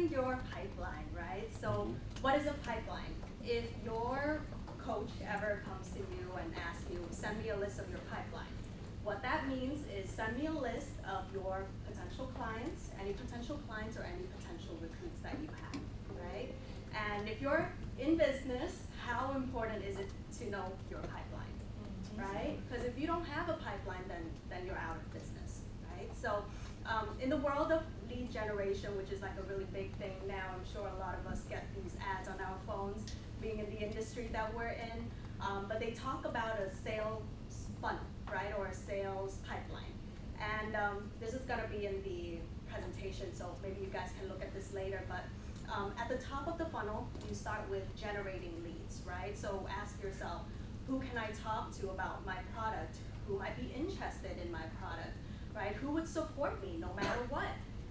define your pipeline, right? So what is a pipeline? If your coach ever comes to you and asks you, send me a list of your pipeline, what that means is send me a list of your potential clients, any potential clients or any potential recruits that you have, right? And if you're in business, how important is it to know your pipeline, right? Because if you don't have a pipeline, then you're out of business, right? So in the world of lead generation, which is like a really big thing now, I'm sure a lot of us get these ads on our phones, being in the industry that we're in, but they talk about a sales funnel, right, or a sales pipeline. And this is gonna be in the presentation, so maybe you guys can look at this later, but at the top of the funnel, you start with generating leads, right? So ask yourself, who can I talk to about my product? Who might be interested in my product, right? Who would support me no matter what?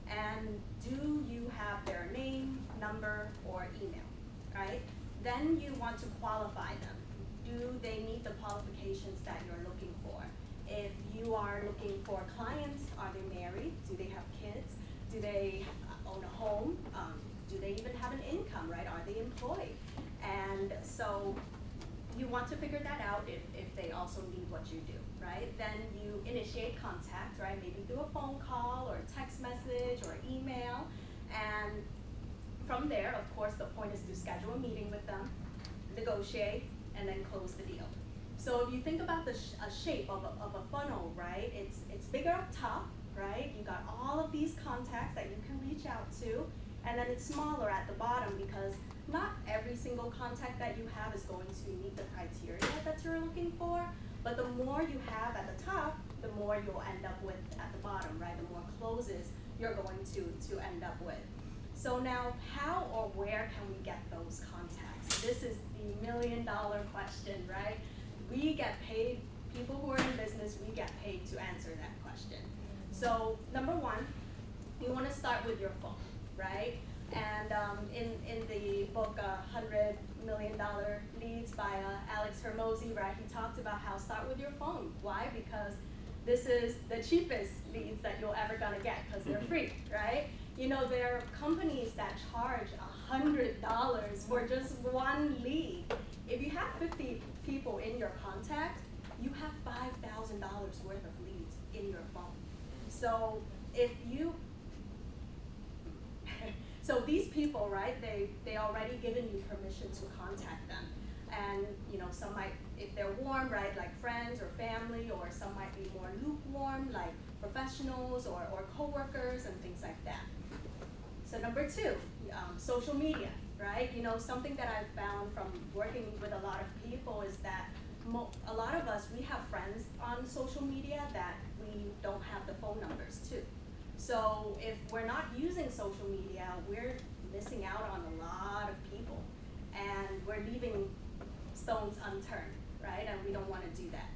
And do you have their name, number, or email, right? Then you want to qualify them. Do they meet the qualifications that you're looking for? If you are looking for clients, are they married? Do they have kids? Do they own a home? Do they even have an income, right? Are they employed? And so you want to figure that out if they also need what you do, right? Then you initiate contact, right? Maybe through a phone call or a text message or email. And from there, of course, the point is to schedule a meeting with them, negotiate, and then close the deal. So if you think about the shape of a funnel, right? It's bigger up top, right? You got all of these contacts that you can reach out to, and then it's smaller at the bottom because not every single contact that you have is going to meet the criteria that you're looking for, but the more you have at the top, the more you'll end up with at the bottom, right? The more closes you're going to end up with. So now, how or where can we get those contacts? This is the million-dollar question, right? We get paid, people who are in business, we get paid to answer that question. So number one, you want to start with your phone, right? And in the book, $100 Million Leads by Alex Hormozi, right, he talked about how start with your phone. Why? Because this is the cheapest leads that you're ever gonna get because they're free, right? You know, there are companies that charge $100 for just one lead. If you have 50 people in your contact, you have $5,000 worth of leads in your phone. So if you so these people, right, they already given you permission to contact them. And you know, some might, if they're warm, right, like friends or family, or some might be more lukewarm, like professionals or coworkers and things like that. So number two, social media, right? You know, something that I've found from working with a lot of people is that a lot of us, we have friends on social media that we don't have the phone numbers to. So if we're not using social media, we're missing out on a lot of people, and we're leaving stones unturned, right? And we don't want to do that.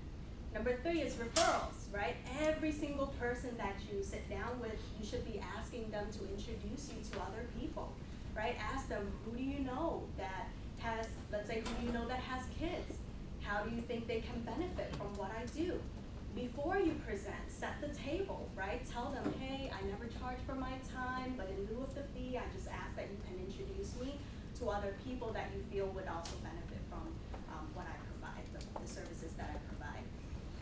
Number three is referrals, right? Every single person that you sit down with, you should be asking them to introduce you to other people, right? Ask them, who do you know that has, let's say, who do you know that has kids? How do you think they can benefit from what I do? Before you present, set the table, right? Tell them, hey, I never charge for my time, but in lieu of the fee, I just ask that you can introduce me to other people that you feel would also benefit from what I provide, the services that I provide.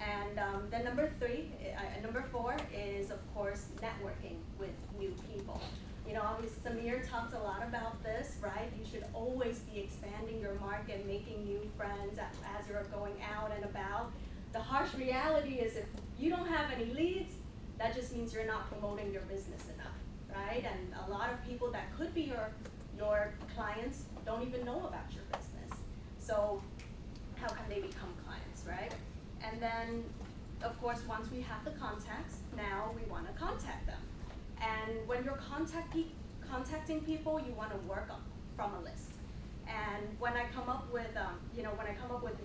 And then number four is, of course, networking with new people. You know, obviously Samir talked a lot about this, right? You should always be expanding your market, making new friends as you're going out and about. The harsh reality is if you don't have any leads, that just means you're not promoting your business enough, right? And a lot of people that could be your clients don't even know about your business. So how can they become clients, right? And then, of course, once we have the contacts, now we want to contact them. And when you're contacting people, you want to work from a list. And when I come up with,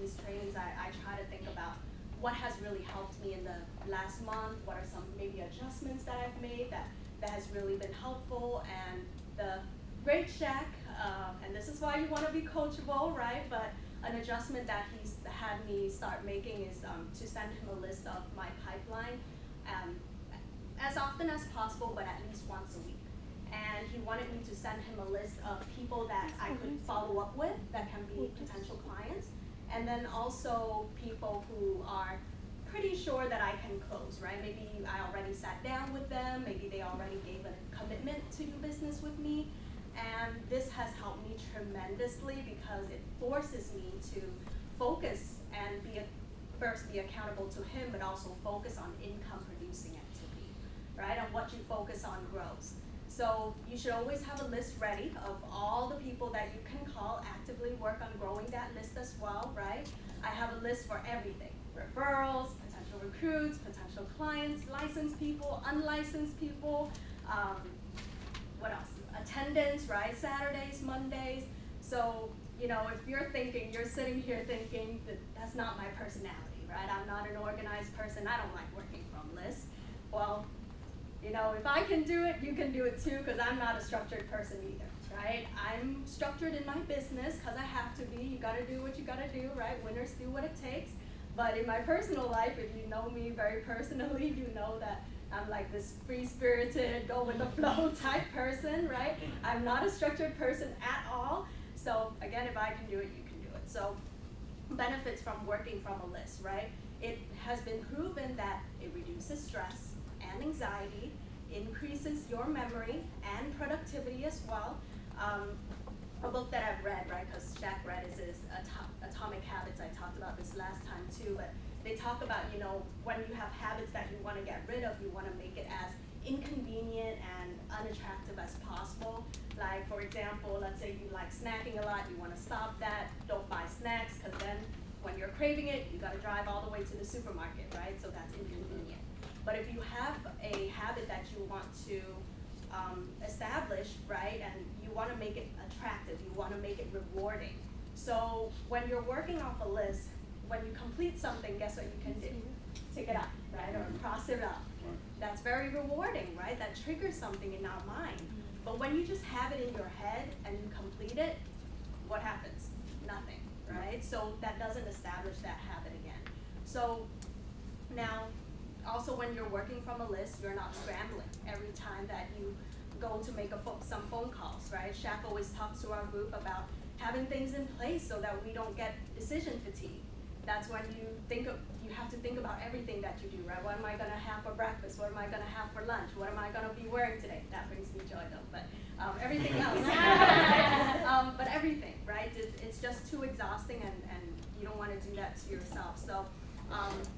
these trainings, I try to think about what has really helped me in the last month, what are some maybe adjustments that I've made that has really been helpful. And the Great Shaq, and this is why you want to be coachable, right? But an adjustment that he's had me start making is to send him a list of my pipeline as often as possible, but at least once a week. and he wanted me to send him a list of people that I could follow up with that can be potential clients, and then also people who are pretty sure that I can close, right? Maybe I already sat down with them, maybe they already gave a commitment to do business with me, and this has helped me tremendously because it forces me to focus and first be accountable to him, but also focus on income producing activity, right? And what you focus on grows. So you should always have a list ready of all the people that you can call, actively work on growing that list as well, right? I have a list for everything: referrals, potential recruits, potential clients, licensed people, unlicensed people, what else? Attendance, right? Saturdays, Mondays. So, if you're sitting here thinking that that's not my personality, right? I'm not an organized person. I don't like working from lists. Well, if I can do it, you can do it too, because I'm not a structured person either, right? I'm structured in my business because I have to be. You got to do what you got to do, right? Winners do what it takes. But in my personal life, if you know me very personally, you know that I'm like this free-spirited, go with the flow type person, right? I'm not a structured person at all. So again, if I can do it, you can do it. So benefits from working from a list, right? It has been proven that it reduces stress and anxiety, increases your memory and productivity as well. A book that I've read, right, because Shaq read is Atomic Habits. I talked about this last time too, but they talk about, when you have habits that you want to get rid of, you want to make it as inconvenient and unattractive as possible. Like, for example, let's say you like snacking a lot, you want to stop that, don't buy snacks, because then when you're craving it, you got to drive all the way to the supermarket, right? So that's inconvenient. But if you have a habit that you want to establish, right, and you want to make it attractive, you want to make it rewarding. So when you're working off a list, when you complete something, guess what you can do? Tick it up, right, or cross it up. That's very rewarding, right? That triggers something in our mind. But when you just have it in your head and you complete it, what happens? Nothing, right? So that doesn't establish that habit again. So now, also when you're working from a list, you're not scrambling every time that you go to make some phone calls, right? Shaq always talks to our group about having things in place so that we don't get decision fatigue. That's when you have to think about everything that you do, right? What am I gonna have for breakfast? What am I gonna have for lunch? What am I gonna be wearing today? That brings me joy though, but everything else. But everything, right? It's just too exhausting and you don't wanna do that to yourself. So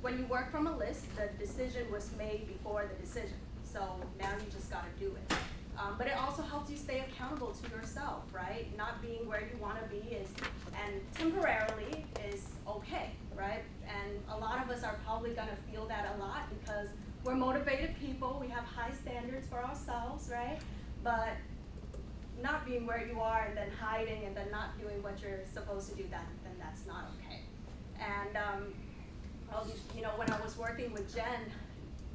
when you work from a list, the decision was made before the decision. So now you just gotta do it. But it also helps you stay accountable to yourself, right? Not being where you want to be and temporarily is okay, right? And a lot of us are probably going to feel that a lot because we're motivated people. We have high standards for ourselves, right? But not being where you are and then hiding and then not doing what you're supposed to do, then that's not okay. And when I was working with Jen,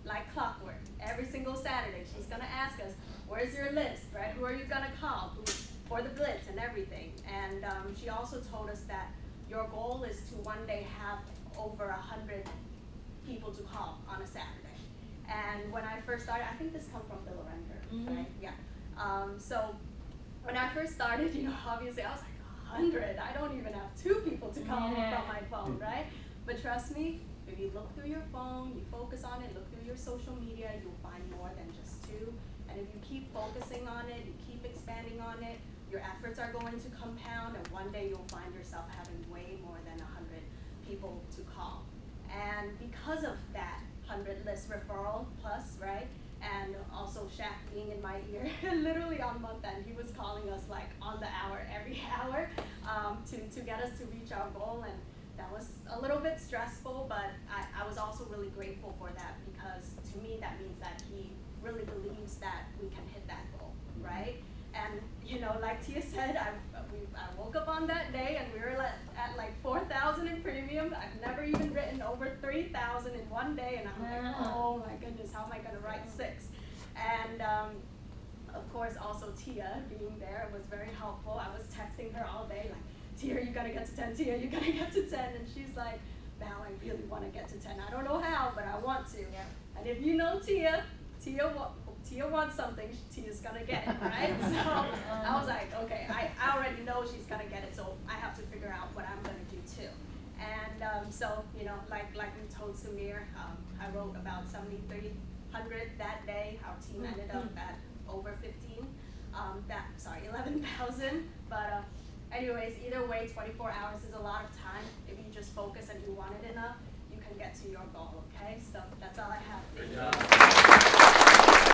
like clockwork, every single Saturday, she's gonna ask us, where's your list, right? Who are you gonna call for the blitz and everything? And she also told us that your goal is to one day have over 100 people to call on a Saturday. And when I first started, I think this comes from Bill Render, right? Yeah. So when I first started, obviously I was like, 100, I don't even have 2 people to call from my phone, right? But trust me, if you look through your phone, you focus on it, look through your social media, you'll find more than just 2. And if you keep focusing on it, you keep expanding on it, your efforts are going to compound, and one day you'll find yourself having way more than 100 people to call. And because of that 100 list referral plus, right, and also Shaq being in my ear, literally on month end, he was calling us like on the hour, every hour, to get us to reach our goal. And that was a little bit stressful, but I was also really grateful for that because to me that means that he really believes that we can hit that goal, right? And like Tia said, I woke up on that day and we were at like 4,000 in premium. I've never even written over 3,000 in one day, and I'm like, oh my goodness, how am I gonna write 6? And of course also Tia being there was very helpful. I was texting her all day like, Tia, you gotta get to 10, Tia, you gotta get to 10. And she's like, Val, I really wanna get to 10. I don't know how, but I want to. Yeah. And if you know Tia Tia wants something, Tia's gonna get it, right? So I was like, okay, I already know she's gonna get it, so I have to figure out what I'm gonna do too. And so, you know, like we told Samir, I wrote about 7,300 that day. Our team ended up at over 11,000. But anyways, either way, 24 hours is a lot of time. If you just focus and you want it enough, you can get to your goal, okay? So that's all I have. Thank you.